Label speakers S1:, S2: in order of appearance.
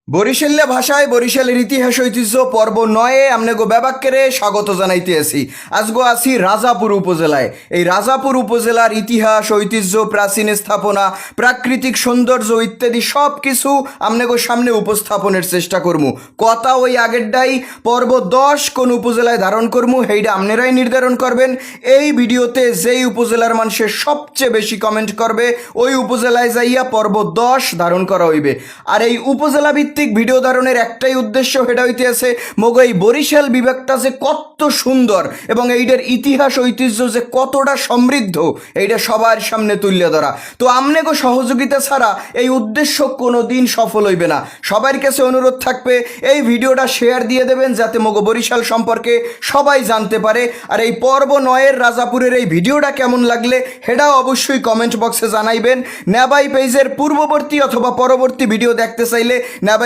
S1: বরিশাল্য ভাষায় বরিশালের ইতিহাস ঐতিহ্য পর্ব 9-এ আমনেগো ব্যাবাক্যেরে স্বাগত জানাইতে আসি। আজগো আসি রাজাপুর উপজেলায়। এই রাজাপুর উপজেলার ইতিহাস ঐতিহ্য প্রাচীন স্থাপনা প্রাকৃতিক সৌন্দর্য ইত্যাদি সব কিছু আমনেগো সামনে উপস্থাপনের চেষ্টা করমু। কথা ওই আগেরটাই পর্ব 10 কোন উপজেলায় ধারণ করমু সেইটা আপনারাই নির্ধারণ করবেন। এই ভিডিওতে যেই উপজেলার মানুষের সবচেয়ে বেশি কমেন্ট করবে ওই উপজেলায় যাইয়া পর্ব 10 ধারণ করা হইবে। আর এই উপজেলা ভিডিও ধারণের একটাই উদ্দেশ্য, সেটা হইতেছে মগো এই বরিশাল বিভাগটা যে কত সুন্দর এবং এইটার ইতিহাস ঐতিহ্য যে কতটা সমৃদ্ধ এইটা সবার সামনে তুলে ধরা। তো আমনেগো সহযোগিতা ছাড়া এই উদ্দেশ্য কোনো দিন সফল হইবে না। সবার কাছে অনুরোধ থাকবে এই ভিডিওটা শেয়ার দিয়ে দেবেন যাতে মগো বরিশাল সম্পর্কে সবাই জানতে পারে। আর এই পর্ব 9-এর রাজাপুরের এই ভিডিওটা কেমন লাগলে সেটাও অবশ্যই কমেন্ট বক্সে জানাইবেন। নেবাই পেজের পূর্ববর্তী অথবা পরবর্তী ভিডিও দেখতে চাইলে নেবাই